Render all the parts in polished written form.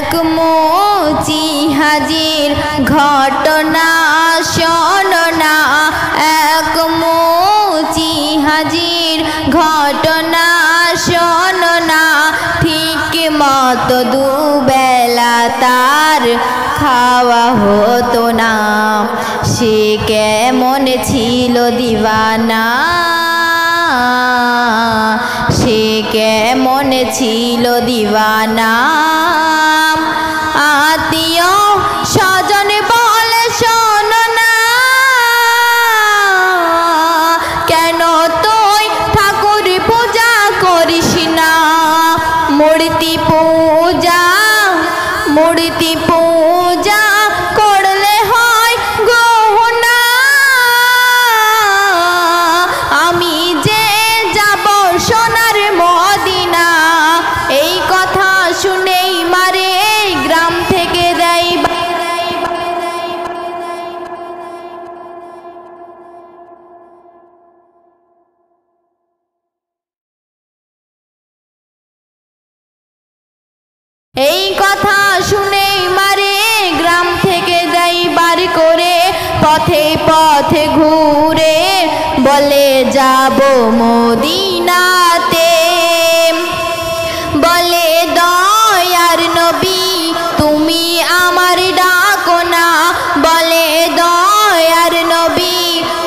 এক মুচি হাজির ঘটনা শোনো না, এক মুচি হাজির ঘটনা শোনো না। ঠিক মতো দুবেলা তার খাওয়া হতো না, সে কেমন ছিল দিওয়ানা, সে কেমন ছিল দিওয়ানা। আত্মীয় স্বজন বলে শোনো না, কেন তুই ঠাকুর পূজা করিস না। মূর্তি পূজা, মূর্তি পূজা করলে হয় গহনা। আমি যে যাব সোনার মদিনা, এই কথা শুনেই মারে গ্রাম থেকে দেয়। এই কথা শুনেই মারে গ্রাম থেকে যাই বার করে, পথে পথে ঘুরে বলে যাব মদিনাতে। বলে দয়ার নবী তুমি আমার ডাকো না, বলে দয়ার নবী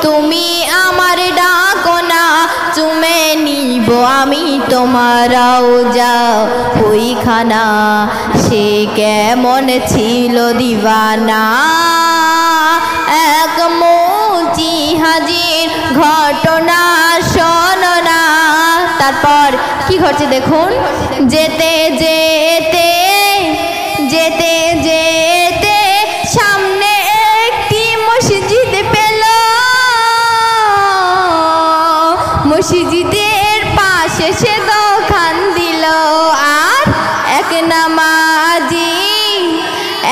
তুমি আমার ডাকো না। চুমে নিব আমি তোমার রওজা ওইখানা, সে কেমন ছিল দিওয়ানা। এক মুচি হাজির ঘটনা শোনো না। তারপর কি ঘটছে দেখুন। যেতে যেতে যেতে যেতে সামনে একটি মসজিদ পেল, মসজিদের পাশে সে দোকান দিল। আর এক নামাজি,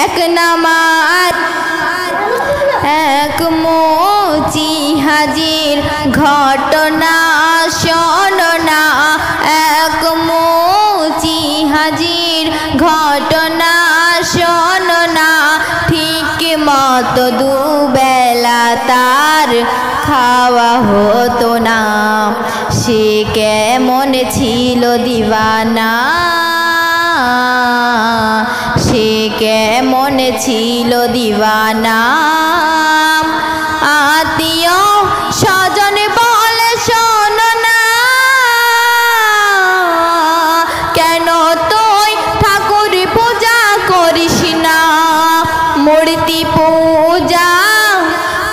এক নামাজ, এক মুচি হাজির ঘটনা শোনো না, এক মুচি হাজির ঘটনা শোনো না। ঠিক মতো দুবেলা তার খাওয়া হতো না, সে কেমন ছিল দিওয়ানা, সে কেমন ছিল দিওয়ানা। আত্মীয় স্বজন বলে শোনো না, কেন তুই ঠাকুর পূজা করিস না। মূর্তি পূজা,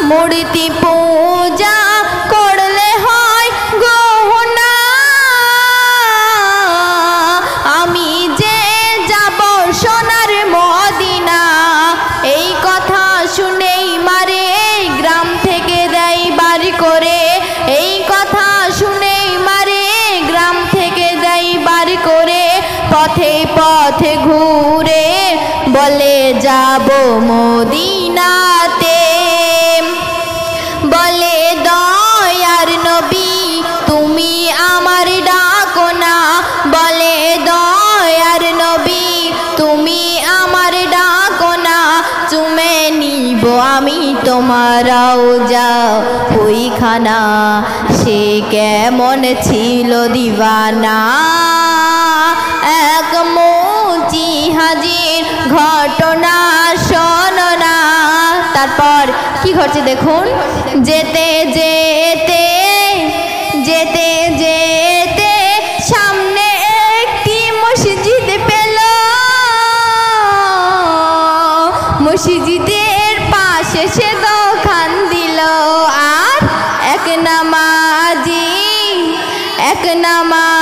মূর্তি পূজা করলে হয় গহনা। আমি যে যাব সোনার মদিনা, এই কথা শুনেই মারে গ্রাম থেকে দেয় বার করে। এই কথা শুনেই মারে গ্রাম থেকে দেয় বার করে, পথে পথে ঘুরে বলে যাব মদিনাতে। বলে দয়ার নবী তুমি আমার ডাকো না, বলে দয়ার নবী তুমি আমার ডাকো না। চুমে নিব আমি তোমার রওজা ওইখানা, সে কেমন ছিল দিওয়ানা। এক মুচি হাজির ঘটনা শোনো না। তারপর কি ঘটছে দেখুন। যেতে যেতে যেতে যেতে সামনে একটি মসজিদ পেল, মসজিদের পাশে সে দোকান দিল। আর এক নামাজি, এক নামাজ,